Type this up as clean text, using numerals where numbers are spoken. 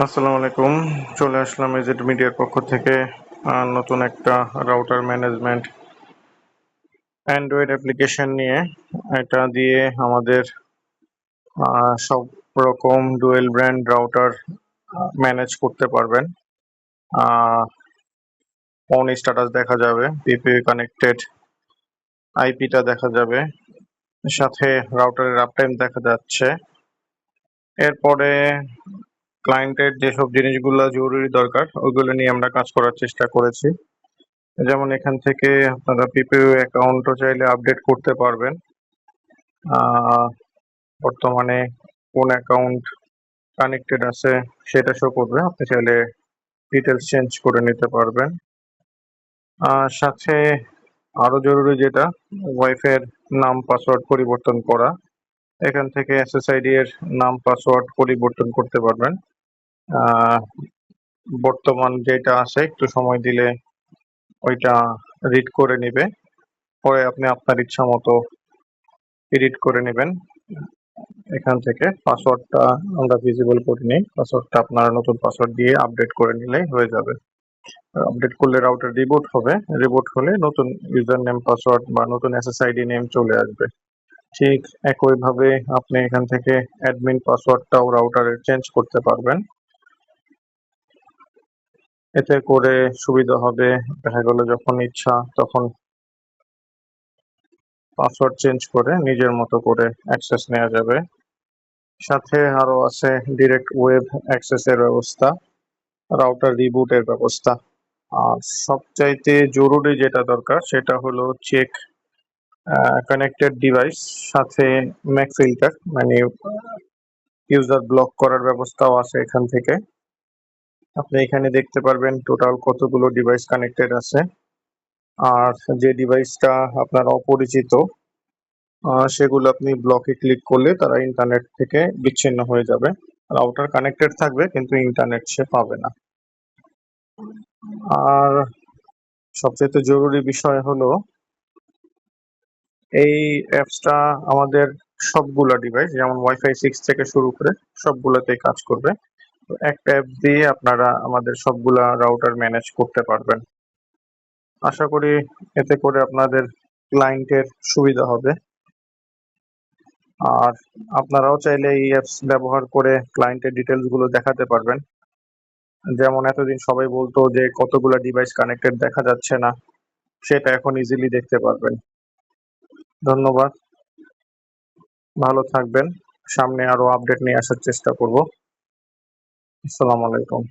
আসসালামু আলাইকুম। চলে আসলাম এজেড মিডিয়ার পক্ষ থেকে নতুন একটা রাউটার ম্যানেজমেন্ট অ্যান্ড্রয়েড অ্যাপ্লিকেশন নিয়ে। এটা দিয়ে আমাদের সব রকম ডুয়েল ব্র্যান্ড রাউটার ম্যানেজ করতে পারবেন। ফোন স্ট্যাটাস দেখা যাবে, পিপিইউ কানেক্টেড আইপিটা দেখা যাবে, সাথে রাউটারের আপটাইম দেখা যাচ্ছে। এরপরে ক্লায়েন্টের যেসব জিনিসগুলো জরুরি দরকার ওইগুলো নিয়ে আমরা কাজ করার চেষ্টা করেছি। যেমন এখান থেকে আপনারা পিপিইউ অ্যাকাউন্টও চাইলে আপডেট করতে পারবেন। বর্তমানে কোন অ্যাকাউন্ট কানেক্টেড আছে সেটা শো করবে, আপনি চাইলে ডিটেলস চেঞ্জ করে নিতে পারবেন। সাথে আরো জরুরি যেটা, ওয়াইফাই এর নাম পাসওয়ার্ড পরিবর্তন করা। এখান থেকে এসএসআইডি এর নাম পাসওয়ার্ড পরিবর্তন করতে পারবেন। বর্তমান যেটা আছে একটু সময় দিলে ওইটা রিড করে নিবে, পরে আপনি আপনার ইচ্ছা মতো এডিট করে নেবেন। এখান থেকে পাসওয়ার্ডটা আমরা ভিজিবল করে নিই, পাসওয়ার্ডটা আপনারা নতুন পাসওয়ার্ড দিয়ে আপডেট করে নিলেই হয়ে যাবে। আপডেট করলে রাউটার রিবুট হবে, রিবুট হলে নতুন ইউজার নেম পাসওয়ার্ড বা নতুন এসএসআইডি নেম চলে আসবে। ঠিক একইভাবে আপনি এখান থেকে অ্যাডমিন পাসওয়ার্ডটাও রাউটারের চেঞ্জ করতে পারবেন। এতে করে সুবিধা হবে, দেখা গেল যখন ইচ্ছা তখন পাসওয়ার্ড চেঞ্জ করে নিজের মতো করে অ্যাক্সেস নেওয়া যাবে। সাথে আরো আছে ডিরেক্ট ওয়েব অ্যাক্সেসের ব্যবস্থা, রাউটার রিবুটের ব্যবস্থা। আর সবচাইতে জরুরি যেটা দরকার সেটা হলো চেক কানেক্টেড ডিভাইস, সাথে ম্যাক ফিল্টার মানে ইউজার ব্লক করার ব্যবস্থাও আছে এখান থেকে। আপনি এখানে দেখতে পারবেন টোটাল কতগুলো ডিভাইস কানেক্টেড আছে, আর যে ডিভাইসটা আপনার অপরিচিত সেগুলো আপনি ব্লকে ক্লিক করলে তারা ইন্টারনেট থেকে বিচ্ছিন্ন হয়ে যাবে। রাউটার কানেক্টেড থাকবে কিন্তু ইন্টারনেট সে পাবে না। আর সবচেয়ে জরুরি বিষয় হলো এই অ্যাপসটা আমাদের সবগুলা ডিভাইস যেমন ওয়াইফাই 6 থেকে শুরু করে সবগুলোতেই কাজ করবে। তো একটা অ্যাপ দিয়ে আপনারা আমাদের সবগুলা রাউটার ম্যানেজ করতে পারবেন। আশা করি এতে করে আপনাদের ক্লায়েন্টের সুবিধা হবে। আর আপনারাও চাইলে এই অ্যাপস ব্যবহার করে ক্লায়েন্টের ডিটেলস গুলো দেখাতে পারবেন। যেমন এতদিন সবাই বলতো যে কতগুলা ডিভাইস কানেক্টেড দেখা যাচ্ছে না, সেটা এখন ইজিলি দেখতে পারবেন। ধন্যবাদ, ভালো থাকবেন। সামনে আরো আপডেট নিয়ে আসার চেষ্টা করব। আসসালামু আলাইকুম।